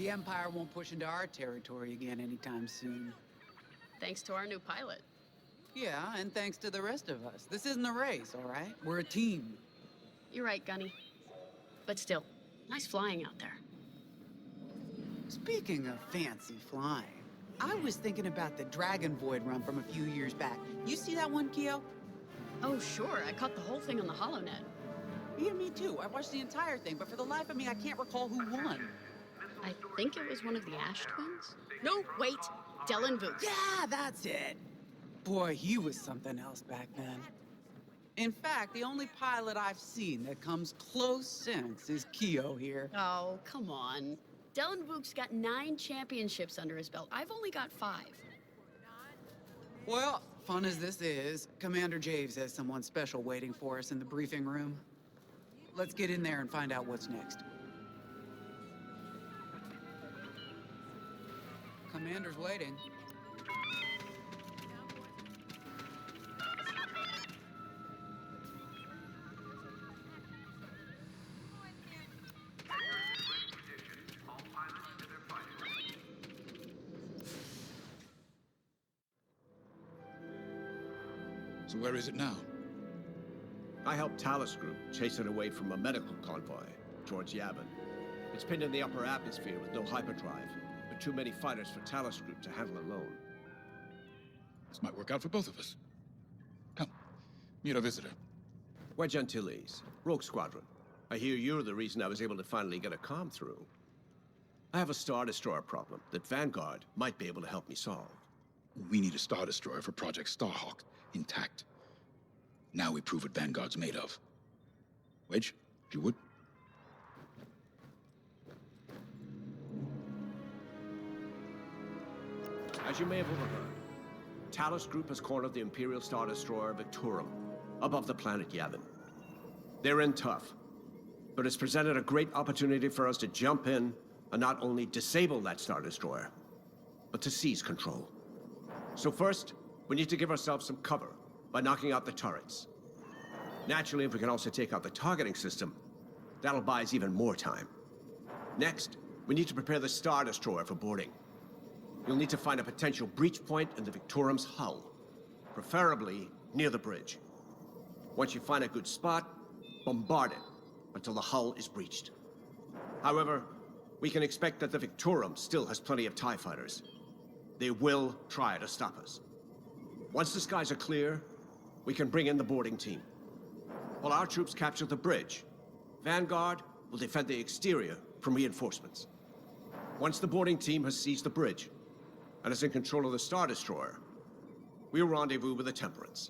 The Empire won't push into our territory again anytime soon. Thanks to our new pilot. Yeah, and thanks to the rest of us. This isn't a race, all right? We're a team. You're right, Gunny. But still, nice flying out there. Speaking of fancy flying, I was thinking about the Dragon Void run from a few years back. You see that one, Keo? Oh, sure. I caught the whole thing on the HoloNet. Yeah, me too. I watched the entire thing, but for the life of me, I can't recall who won. I think it was one of the Ash twins? No, wait. Dylan Vooks. Yeah, that's it. Boy, he was something else back then. In fact, the only pilot I've seen that comes close since is Keo here. Oh, come on. Dylan Vooks got 9 championships under his belt. I've only got 5. Well, fun as this is, Commander Javes has someone special waiting for us in the briefing room. Let's get in there and find out what's next. Commander's waiting. So where is it now? I helped Talus Group chase it away from a medical convoy towards Yavin. It's pinned in the upper atmosphere with no hyperdrive, but too many fighters for Talus Group to handle alone. This might work out for both of us. Come, meet our visitor. Wedge Antilles, Rogue Squadron. I hear you're the reason I was able to finally get a comm through. I have a Star Destroyer problem that Vanguard might be able to help me solve. We need a Star Destroyer for Project Starhawk, intact. Now we prove what Vanguard's made of. Wedge, if you would. As you may have overheard, Talus Group has cornered the Imperial Star Destroyer Victorum above the planet Yavin. They're in tough, but it's presented a great opportunity for us to jump in and not only disable that Star Destroyer, but to seize control. So first, we need to give ourselves some cover by knocking out the turrets. Naturally, if we can also take out the targeting system, that'll buy us even more time. Next, we need to prepare the Star Destroyer for boarding. You'll need to find a potential breach point in the Victorum's hull, preferably near the bridge. Once you find a good spot, bombard it until the hull is breached. However, we can expect that the Victorum still has plenty of TIE fighters. They will try to stop us. Once the skies are clear, we can bring in the boarding team. While our troops capture the bridge, Vanguard will defend the exterior from reinforcements. Once the boarding team has seized the bridge and is in control of the Star Destroyer, we'll rendezvous with the Temperance.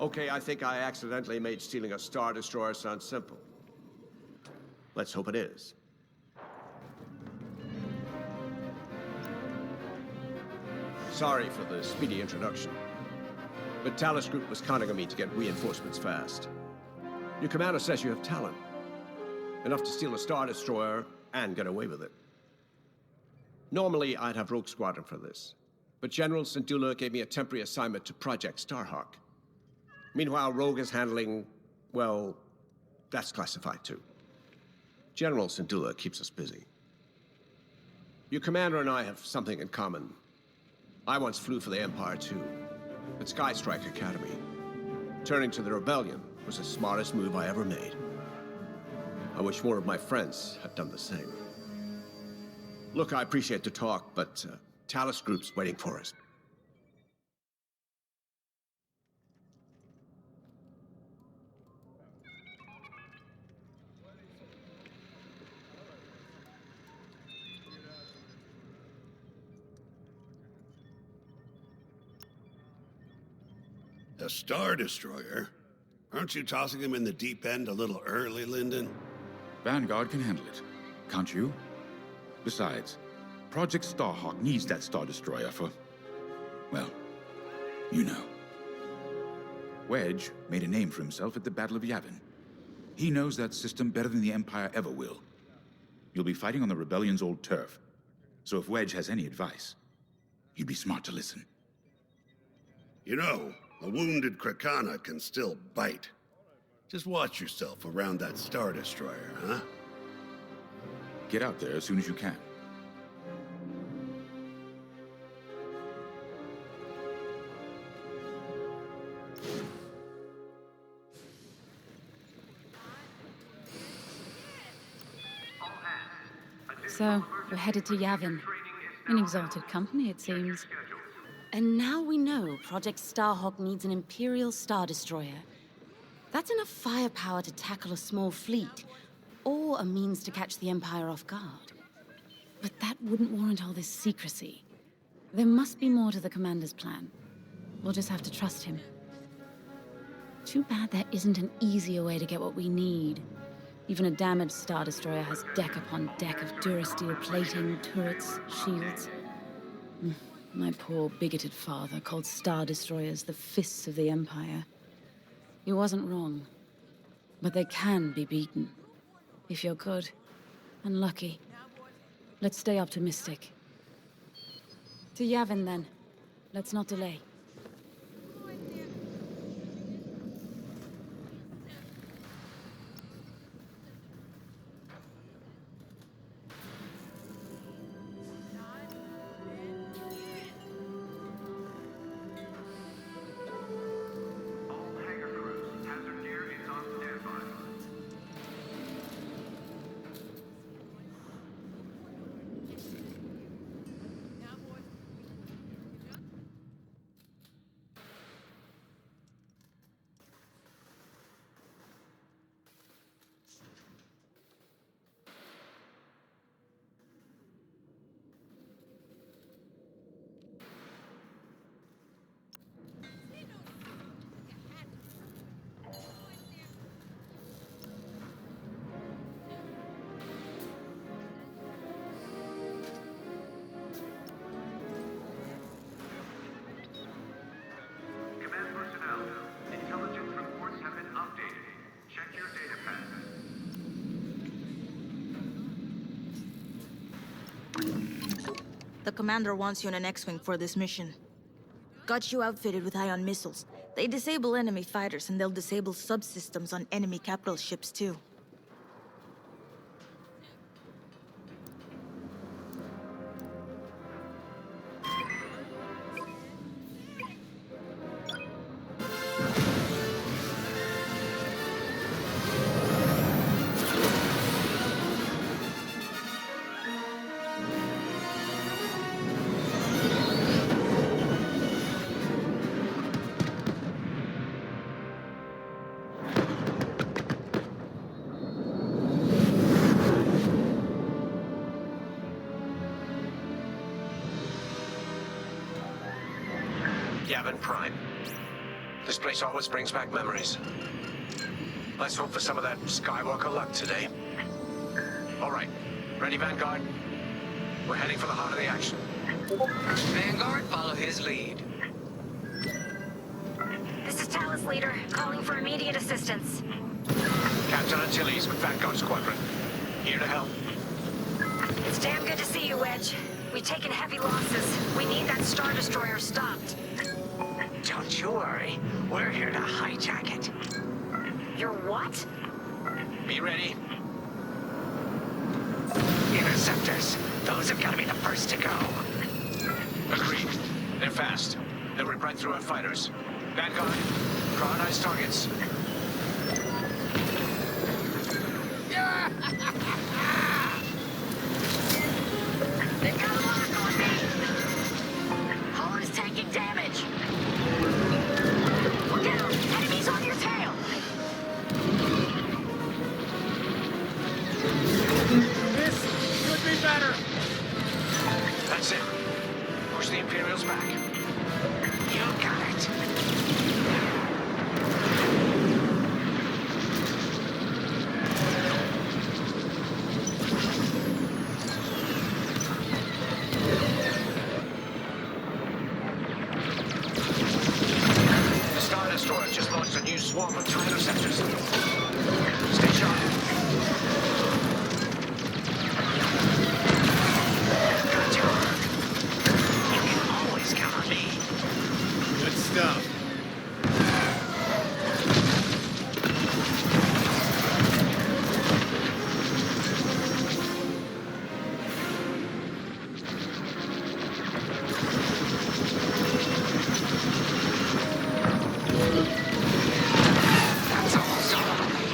Okay, I think I accidentally made stealing a Star Destroyer sound simple. Let's hope it is. Sorry for the speedy introduction, but Talus Group was counting on me to get reinforcements fast. Your commander says you have talent. Enough to steal a Star Destroyer and get away with it. Normally, I'd have Rogue Squadron for this, but General Syndulla gave me a temporary assignment to Project Starhawk. Meanwhile, Rogue is handling, well, that's classified too. General Syndulla keeps us busy. Your commander and I have something in common. I once flew for the Empire too, at Skystrike Academy. Turning to the Rebellion was the smartest move I ever made. I wish more of my friends had done the same. Look, I appreciate the talk, but Talus Group's waiting for us. A Star Destroyer? Aren't you tossing him in the deep end a little early, Lyndon? Vanguard can handle it. Can't you? Besides, Project Starhawk needs that Star Destroyer for... well, you know. Wedge made a name for himself at the Battle of Yavin. He knows that system better than the Empire ever will. You'll be fighting on the Rebellion's old turf. So if Wedge has any advice, you'd be smart to listen. You know, a wounded Krakana can still bite. Just watch yourself around that Star Destroyer, huh? Get out there as soon as you can. So, we're headed to Yavin. In exalted company, it seems. And now we know Project Starhawk needs an Imperial Star Destroyer. That's enough firepower to tackle a small fleet, or a means to catch the Empire off guard. But that wouldn't warrant all this secrecy. There must be more to the Commander's plan. We'll just have to trust him. Too bad there isn't an easier way to get what we need. Even a damaged Star Destroyer has deck upon deck of Durasteel plating, turrets, shields. My poor, bigoted father called Star Destroyers the fists of the Empire. He wasn't wrong. But they can be beaten. If you're good and lucky. Let's stay optimistic. To Yavin, then. Let's not delay. The commander wants you in an X-Wing for this mission. Got you outfitted with ion missiles. They disable enemy fighters, and they'll disable subsystems on enemy capital ships, too. Yavin Prime. This place always brings back memories. Let's hope for some of that Skywalker luck today. All right. Ready, Vanguard? We're heading for the heart of the action. Vanguard, follow his lead. This is Talus Leader, calling for immediate assistance. Captain Antilles with Vanguard Squadron. Here to help. It's damn good to see you, Wedge. We've taken heavy losses. We need that Star Destroyer stopped. Don't you worry. We're here to hijack it. You're what? Be ready. Interceptors. Those have got to be the first to go. Agreed. They're fast. They'll rip right through our fighters. Vanguard, draw nice targets. They've got a lock on me! Hull is taking damage! Look out! Enemies on your tail! This could be better! That's it. Push the Imperials back. You got it. The Star Destroyer just launched a new swarm of 2 interceptors. Stay sharp. Good job. You can always count on me. Good stuff. That's almost all.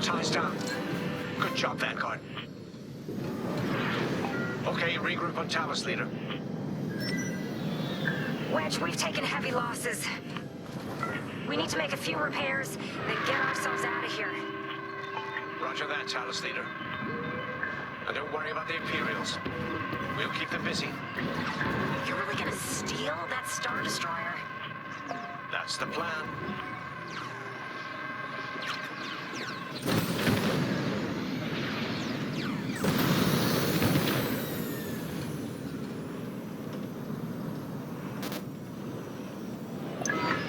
ties down. Good job, Vanguard. Okay, regroup on Talos, leader. Wedge, we've taken heavy losses. We need to make a few repairs, then get ourselves out of here. Roger that, Talos, leader. And don't worry about the Imperials. We'll keep them busy. You're really gonna steal that Star Destroyer? That's the plan.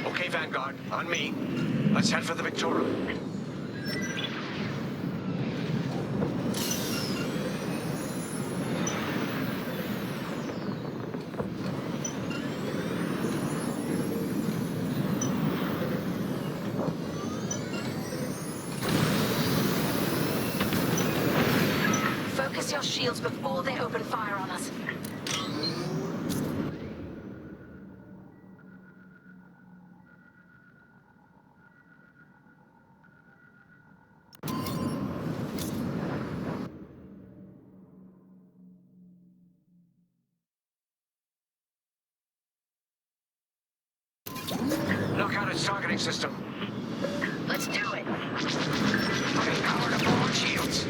Okay, Vanguard, on me. Let's head for the Victoria. Focus your shields before they open fire on us. Knock out its targeting system. Let's do it. Putting power to forward shields.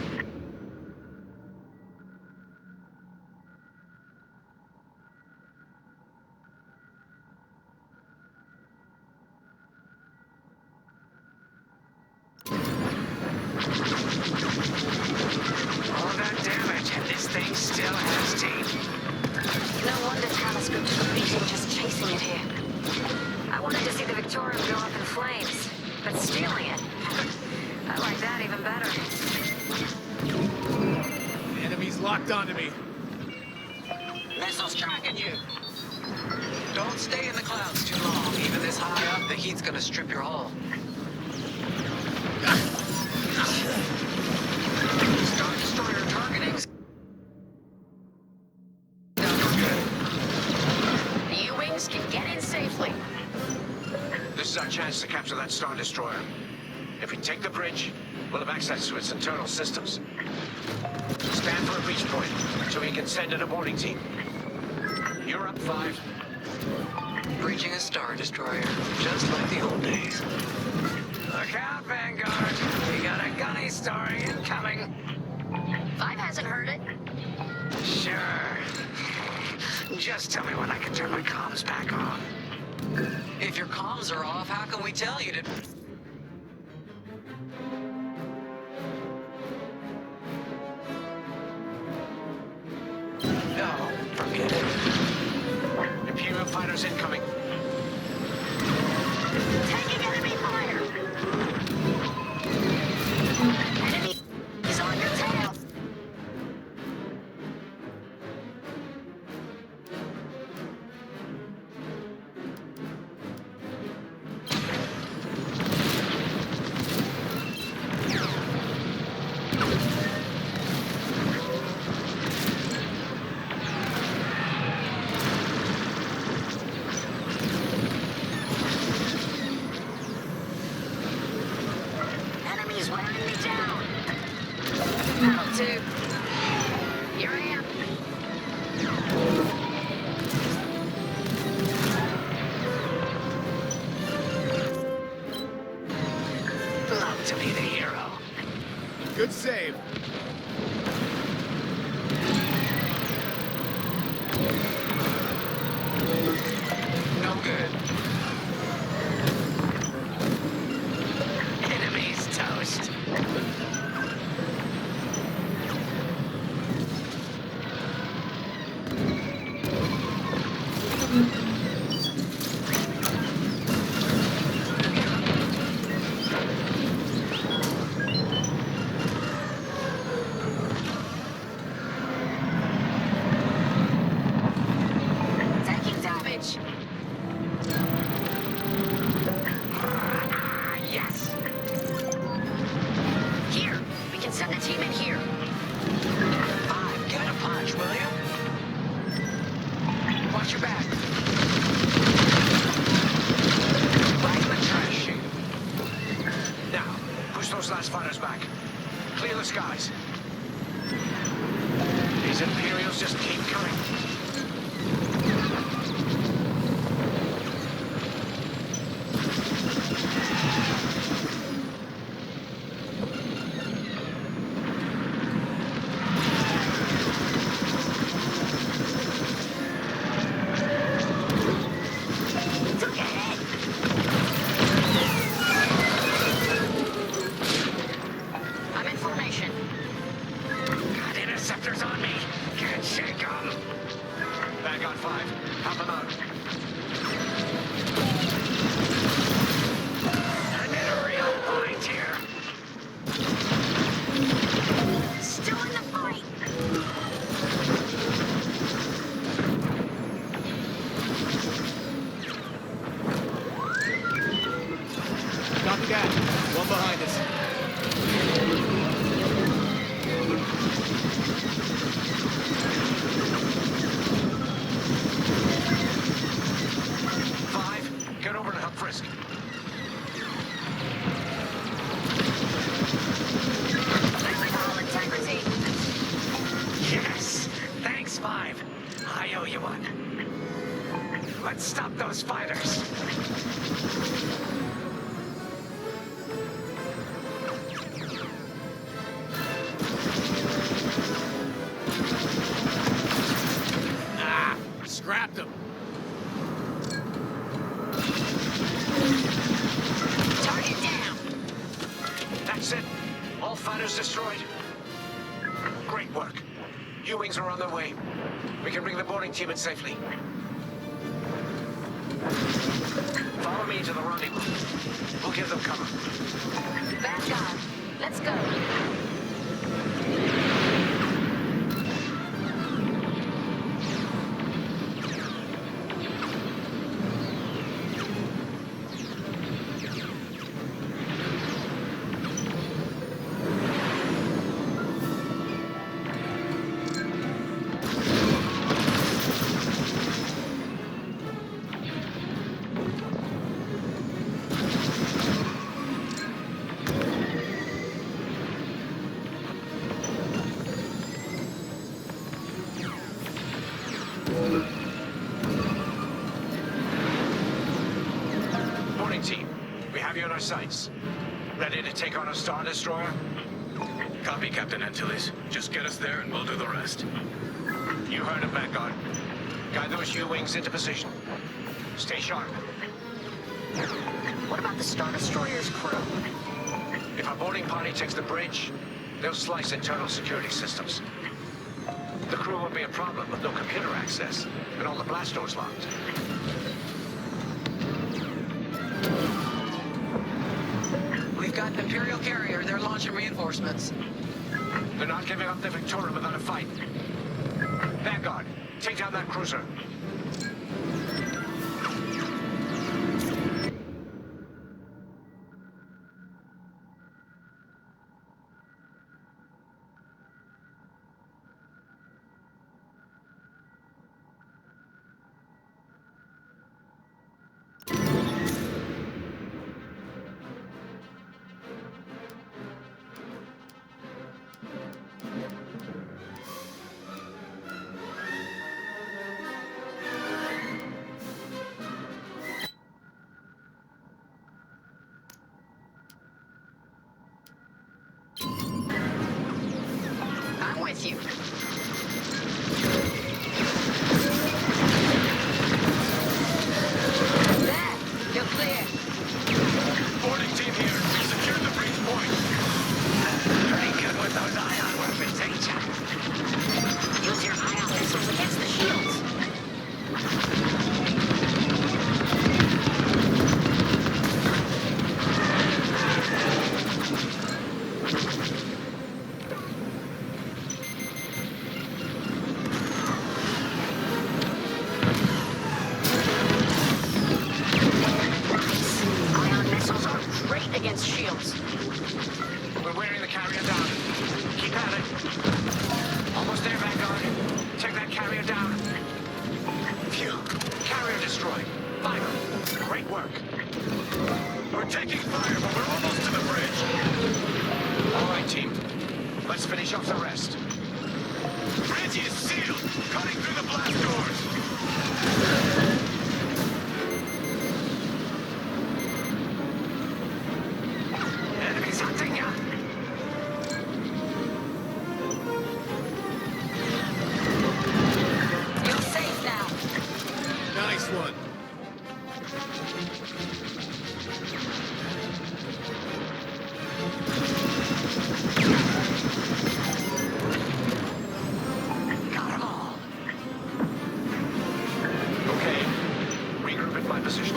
All that damage, and this thing still has teeth. No wonder Talos Group's beating just chasing it here. I wanted to see the Victoria go up in flames, but stealing it, I like that even better. The enemy's locked onto me. Missiles tracking you. Don't stay in the clouds too long. Even this high up, the heat's gonna strip your hull. Star Destroyer targeting's The U-Wings can get in safely. This is our chance to capture that Star Destroyer. If we take the bridge, we'll have access to its internal systems. Stand for a breach point, so we can send in a boarding team. You're up, 5. Breaching a Star Destroyer, just like the old days. Look out, Vanguard. We got a gunny story incoming. 5 hasn't heard it. Sure. Just tell me when I can turn my comms back on. If your comms are off, how can we tell you to... No, forget it. Imperial fighters incoming. Taking enemy fire. Enemy is on your tail. Enemy's wearing me down. Battle 2. Here I am. Love to be the hero. Good save. No good. Enemy's toast. Taking damage. Yes. Here. We can send a team in here. 5, give it a punch, will you? Watch your back. skies. These Imperials just keep coming. I'm in formation. Got interceptors on me. Can't shake them. Vanguard 5. Help them out. I'm in a real bind here. Still in the fight. Copy that. One behind us. Five, get over to help Frisk. Thank you for all integrity. Yes! Thanks, 5. I owe you one. Let's stop those fighters. Ah! Scrapped him. Target down. That's it. All fighters destroyed. Great work. U-Wings are on their way. We can bring the boarding team in safely. Follow me to the rendezvous. We'll give them cover. Vanguard, let's go. Boarding team, we have you on our sights. Ready to take on a Star Destroyer? Copy, Captain Antilles. Just get us there and we'll do the rest. You heard him, Vanguard. Guide those U-Wings into position. Stay sharp. What about the Star Destroyer's crew? If our boarding party takes the bridge, they'll slice internal security systems. The crew won't be a problem with no computer access and all the blast doors locked. We've got an Imperial carrier. They're launching reinforcements. They're not giving up the Victoria without a fight. Vanguard, take down that cruiser. I'm with you. There, you're clear. Boarding team here. We secured the breach point. Pretty good with those ion weapons, ain't ya? Use your ion missiles against the shields. Ion missiles are great against shields. We're wearing the carrier down. Keep at it. Almost there, Vanguard. Take that carrier down. Phew. Carrier destroyed. Final. Great work. We're taking fire, but we're almost to the bridge. All right, team. Let's finish off the rest. Bridge is sealed! Cutting through the blast doors! Enemies hunting ya! You're safe now. Nice one. Got 'em all. Okay. Regroup at my position.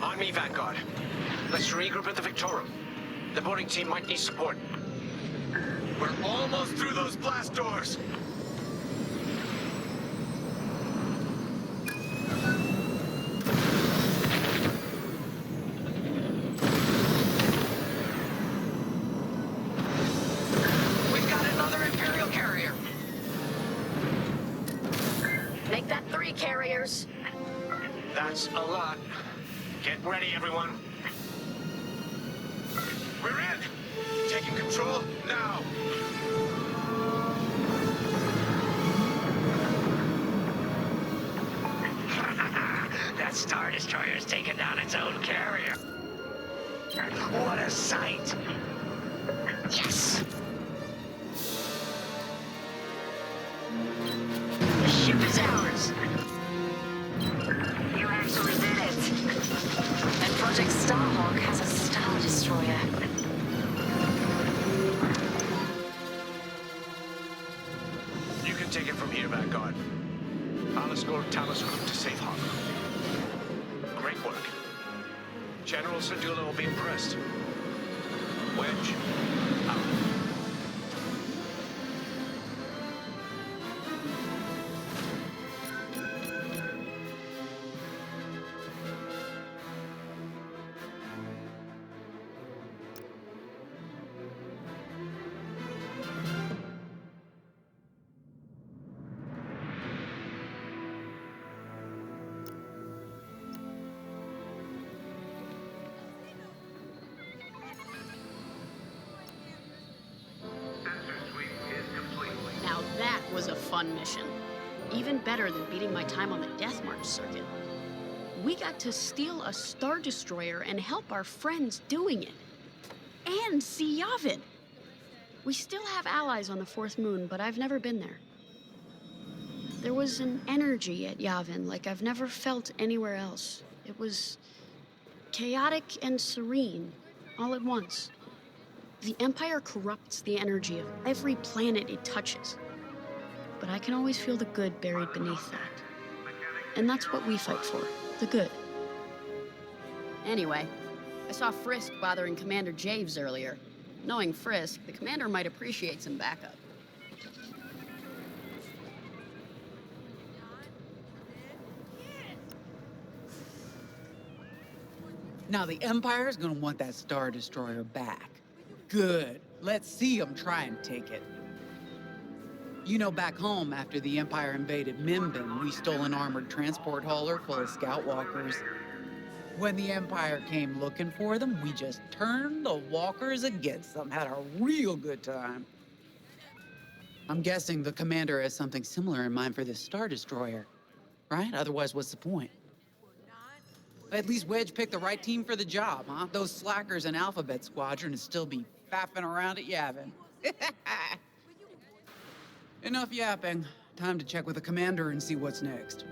On me, Vanguard. Let's regroup at the Victorum. The boarding team might need support. We're almost through those blast doors! We've got another Imperial carrier! Make that 3 carriers. That's a lot. Get ready, everyone. We're in! Taking control now! That Star Destroyer's taken down its own carrier. What a sight! Yes! The ship is ours! You actually did it. And Project Starhawk has a Star Destroyer. You can take it from here, Vanguard. I'll escort Talos Group to safe harbor. Great work. General Sedula will be impressed. Wedge, out. Now that was a fun mission. Even better than beating my time on the Death March circuit. We got to steal a Star Destroyer and help our friends doing it. And see Yavin. We still have allies on the Fourth Moon, but I've never been there. There was an energy at Yavin like I've never felt anywhere else. It was chaotic and serene, all at once. The Empire corrupts the energy of every planet it touches. But I can always feel the good buried beneath that. And that's what we fight for, the good. Anyway, I saw Frisk bothering Commander Javes earlier. Knowing Frisk, the commander might appreciate some backup. Now the Empire's gonna want that Star Destroyer back. Good. Let's see them try and take it. You know, back home, after the Empire invaded Mimbin, we stole an armored transport hauler full of scout walkers. When the Empire came looking for them, we just turned the walkers against them, had a real good time. I'm guessing the commander has something similar in mind for this Star Destroyer, right? Otherwise, what's the point? At least Wedge picked the right team for the job, huh? Those slackers in Alphabet Squadron would still be faffing around at Yavin. Enough yapping. Time to check with the commander and see what's next.